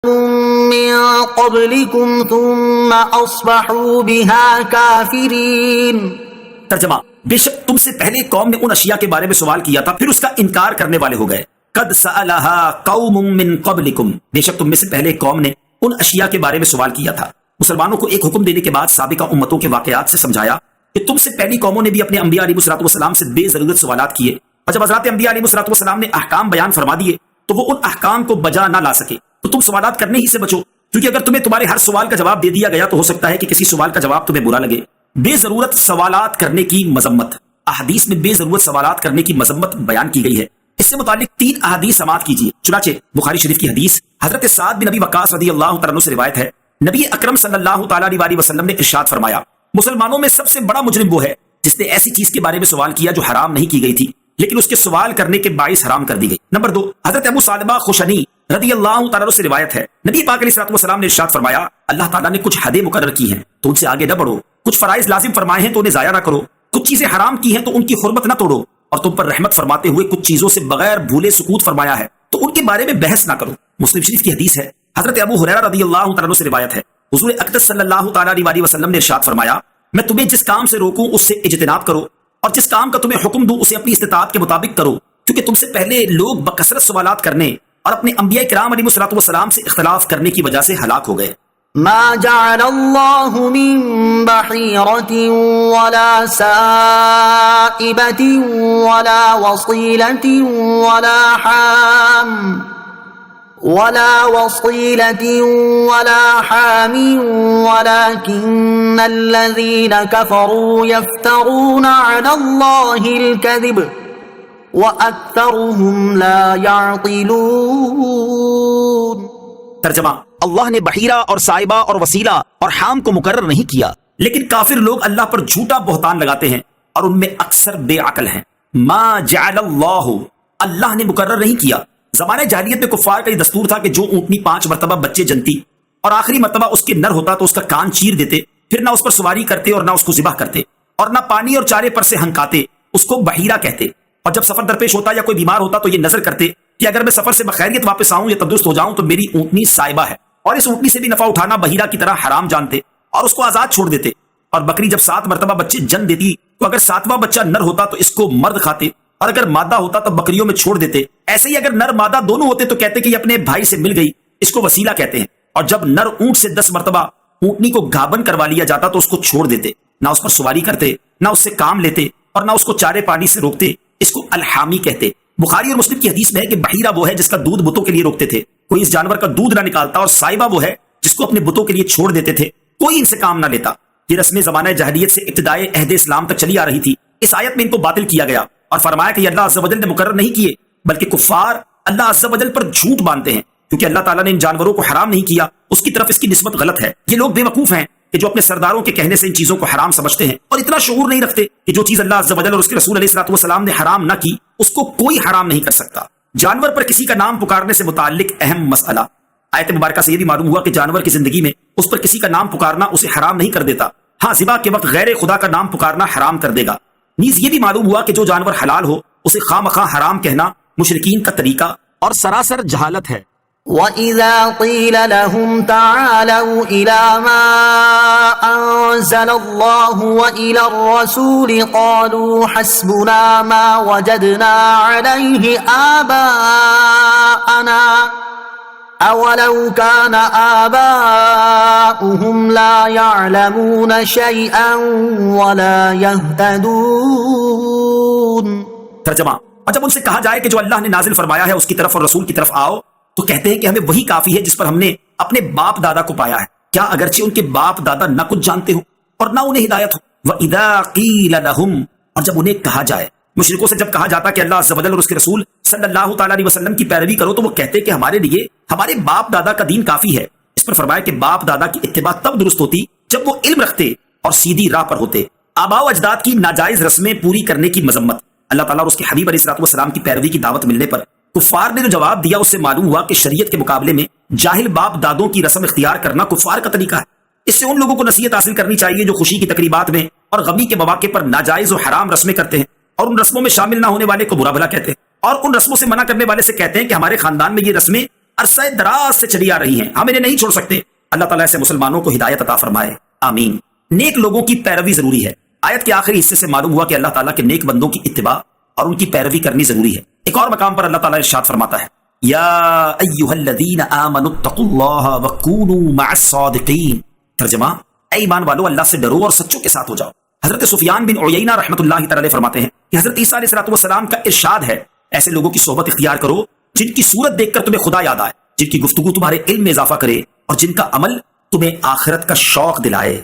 من قبلكم ثم اصبحوا بها كافرين۔ ترجمہ: بے شک تم سے پہلے قوم نے ان اشیاء کے بارے میں سوال کیا تھا، پھر اس کا انکار کرنے والے ہو گئے۔ قد سألها قوم من قبلكم، بے شک تم میں سے پہلے قوم نے ان اشیاء کے بارے میں سوال کیا تھا۔ مسلمانوں کو ایک حکم دینے کے بعد سابقہ امتوں کے واقعات سے سمجھایا کہ تم سے پہلی قوموں نے بھی اپنے انبیاء علیہ الصلوۃ والسلام سے بے ضرورت سوالات کیے، اور جب حضرات انبیاء علیہ الصلوۃ والسلام نے احکام بیان فرما دیے تو وہ ان احکام کو بجا نہ لا سکے، تو تم سوالات کرنے ہی سے بچو، کیونکہ اگر تمہیں تمہارے ہر سوال کا جواب دے دیا گیا تو ہو سکتا ہے کہ کسی سوال کا جواب تمہیں برا لگے۔ بے ضرورت سوالات کرنے کی مذمت، احادیث میں بے ضرورت سوالات کرنے کی مذمت بیان کی گئی ہے۔ اس سے متعلق 3 احادیث سماعت کیجیے۔ چنانچہ بخاری شریف کی حدیث حضرت سعد بن ابی وقاص رضی اللہ تعالیٰ عنہ سے روایت ہے، نبی اکرم صلی اللہ تعالیٰ علیہ وسلم نے ارشاد فرمایا، مسلمانوں میں سب سے بڑا مجرم وہ ہے جس نے ایسی چیز کے بارے میں سوال کیا جو حرام نہیں کی گئی تھی لیکن اس کے سوال کرنے کے باعث حرام کر دی گئی۔ نمبر 2، حضرت ابو سالبہ خشنی رضی اللہ تعالیٰ عنہ سے روایت ہے، نبی پاک علیہ الصلوۃ والسلام نے ارشاد فرمایا، اللہ تعالیٰ نے کچھ حدیں مقرر کی ہیں تو ان سے آگے نہ بڑھو، کچھ فرائض لازم فرمائے ہیں تو انہیں ضائع نہ کرو، کچھ چیزیں حرام کی ہیں تو ان کی حرمت نہ توڑو، اور تم پر رحمت فرماتے ہوئے کچھ چیزوں سے بغیر بھولے سکوت فرمایا ہے تو ان کے بارے میں بحث نہ کرو۔ مسلم شریف کی حدیث ہے، حضرت ابو ہریرہ رضی اللہ تعالیٰ عنہ سے روایت ہے، حضور اقدس صلی اللہ تعالیٰ علیہ وسلم نے ارشاد فرمایا، میں تمہیں جس کام سے روکوں اس سے اجتناب کرو، اور جس کام کا تمہیں حکم دوں اسے اپنی استطاعت کے مطابق کرو، کیونکہ تم سے پہلے لوگ بکثرت سوالات کرنے اور اپنے انبیاء کرام علیہ الصلوۃ والسلام سے اختلاف کرنے کی وجہ سے ہلاک ہو گئے۔ ما جعل اللہ من بحیرۃ ولا سائبۃ ولا وصیلۃ ولا حام ولكن الذين كفروا يفترون على الله الكذب وأكثرهم لا يعقلون۔ ترجمہ: اللہ نے بحیرہ اور سائبہ اور وسیلہ اور حام کو مقرر نہیں کیا، لیکن کافر لوگ اللہ پر جھوٹا بہتان لگاتے ہیں اور ان میں اکثر بے عقل ہیں۔ ما جعل اللہ، اللہ نے مقرر نہیں کیا۔ زمانہ جاہلیت میں کفار کا یہ دستور تھا کہ جو اونٹنی 5 مرتبہ بچے جنتی اور آخری مرتبہ اس کے نر ہوتا تو اس کا کان چیر دیتے، پھر نہ اس پر سواری کرتے اور نہ اس کو ذبح کرتے اور نہ پانی اور چارے پر سے ہنکاتے، اس کو بحیرہ کہتے۔ اور جب سفر درپیش ہوتا یا کوئی بیمار ہوتا تو یہ نظر کرتے کہ اگر میں سفر سے بخیریت واپس آؤں یا تندرست ہو جاؤں تو میری اونٹنی سائبہ ہے، اور اس اونٹنی سے بھی نفع اٹھانا بحیرہ کی طرح حرام جانتے اور اس کو آزاد چھوڑ دیتے۔ اور بکری جب 7 مرتبہ بچے جن دیتی تو اگر 7واں بچہ نر ہوتا تو اس کو مرد کھاتے، اور اگر مادہ ہوتا تو بکریوں میں چھوڑ دیتے۔ ایسے ہی اگر نر مادہ دونوں ہوتے تو کہتے کہ یہ اپنے بھائی سے مل گئی، اس کو وسیلہ کہتے ہیں۔ اور جب نر اونٹ سے 10 مرتبہ اونٹنی کو گھابن کروا لیا جاتا تو اس کو چھوڑ دیتے، نہ اس پر سواری کرتے، نہ اس سے کام لیتے اور نہ اس کو چارے پانی سے روکتے، اس کو الحامی کہتے۔ بخاری اور مسلم کی حدیث میں ہے کہ بحیرہ وہ ہے جس کا دودھ بتوں کے لیے روکتے تھے، کوئی اس جانور کا دودھ نہ نکالتا، اور سائبہ وہ ہے جس کو اپنے بتوں کے لیے چھوڑ دیتے تھے، کوئی ان سے کام نہ لیتا۔ یہ رسمیں زمانہ جاہلیت سے ابتدائے عہد اسلام تک چلی آ رہی تھی۔ اس آیت میں ان کو باطل کیا گیا اور فرمایا کہ یہ اللہ عز و جل نے مقرر نہیں کیے، بلکہ کفار اللہ عز و جل پر جھوٹ باندھتے ہیں، کیونکہ اللہ تعالیٰ نے ان جانوروں کو حرام نہیں کیا، اس کی طرف اس کی نسبت غلط ہے۔ یہ لوگ بے وقوف ہیں کہ جو اپنے سرداروں کے کہنے سے ان چیزوں کو حرام سمجھتے ہیں اور اتنا شعور نہیں رکھتے کہ جو چیز اللہ عز و جل اور اس کے رسول علیہ الصلوۃ والسلام نے حرام نہ کی اس کو کوئی حرام نہیں کر سکتا۔ جانور پر کسی کا نام پکارنے سے متعلق اہم مسئلہ، آیت مبارکہ سے یہ بھی معلوم ہوا کہ جانور کی زندگی میں اس پر کسی کا نام پکارنا اسے حرام نہیں کر دیتا، ہاں ذبح کے وقت غیر خدا کا نام پکارنا حرام کر دے گا۔ نیز یہ بھی معلوم ہوا کہ جو جانور حلال ہو اسے خواہ مخواہ حرام کہنا مشرکین کا طریقہ اور سراسر جہالت ہے۔ وَإِذَا قِيلَ لَهُمْ تَعَالَوْا إِلَى مَا أَنزَلَ اللَّهُ وَإِلَى الرَّسُولِ قَالُوا حَسْبُنَا مَا وَجَدْنَا عَلَيْهِ آبَاءَنَا أَوَلَوْ كَانَ آبَاؤُهُمْ لَا يَعْلَمُونَ شَيْئًا وَلَا يَهْتَدُونَ۔ ترجمہ: اور جب ان سے کہا جائے کہ جو اللہ نے نازل فرمایا ہے اس کی طرف اور رسول کی طرف آؤ تو کہتے ہیں کہ ہمیں وہی کافی ہے جس پر ہم نے اپنے باپ دادا کو پایا ہے، کیا اگرچہ ان کے باپ دادا نہ کچھ جانتے ہوں اور نہ انہیں ہدایت ہو۔ وَإِذَا قِيلَ لَهُمْ، اور جب انہیں کہا جائے، مشرکوں سے جب کہا جاتا کہ اللہ عز و جل اور اس کے رسول صلی اللہ تعالیٰ علیہ وسلم کی پیروی کرو تو وہ کہتے کہ ہمارے لیے ہمارے باپ دادا کا دین کافی ہے۔ اس پر فرمایا کہ باپ دادا کی اتباع تب درست ہوتی جب وہ علم رکھتے اور سیدھی راہ پر ہوتے۔ آباء و اجداد کی ناجائز رسمیں پوری کرنے کی مذمت۔ اللہ تعالیٰ اور اس کے حبیب علیہ الصلوۃ والسلام کی پیروی کی دعوت ملنے پر کفار نے جو جواب دیا اس سے معلوم ہوا کہ شریعت کے مقابلے میں جاہل باپ دادوں کی رسم اختیار کرنا کفار کا طریقہ ہے۔ اس سے ان لوگوں کو نصیحت حاصل کرنی چاہیے جو خوشی کی تقریبات میں اور غمی کے مواقع پر ناجائز و حرام رسمیں کرتے ہیں اور ان رسموں میں شامل نہ ہونے والے کو برا بھلا کہتے ہیں، اور ان رسموں سے منع کرنے والے سے کہتے ہیں کہ ہمارے خاندان میں یہ رسمیں عرصہ دراز سے چلی آ رہی ہیں، ہم انہیں نہیں چھوڑ سکتے۔ اللہ تعالیٰ ایسے مسلمانوں کو ہدایت عطا فرمائے، آمین۔ نیک لوگوں کی پیروی ضروری ہے۔ آیت کے آخری حصے سے معلوم ہوا کہ اللہ تعالیٰ کے نیک بندوں کی اتباع اور ان کی پیروی کرنی ضروری ہے۔ ایک اور مقام پر اللہ تعالیٰ ارشاد فرماتا ہے، یا ایھا الذین آمنوا اتقوا اللہ وکونوا مع الصادقین۔ ترجمہ، اے ایمان والو اللہ سے ڈرو اور سچوں کے ساتھ ہو جاؤ۔ حضرت سفیان بن عیینہ رحمۃ اللہ تعالی فرماتے ہیں کہ حضرت عیسیٰ علیہ السلام کا ارشاد ہے، ایسے لوگوں کی صحبت اختیار کرو جن کی صورت دیکھ کر تمہیں خدا یاد آئے، جن کی گفتگو تمہارے علم میں اضافہ کرے اور جن کا عمل تمہیں آخرت کا شوق دلائے۔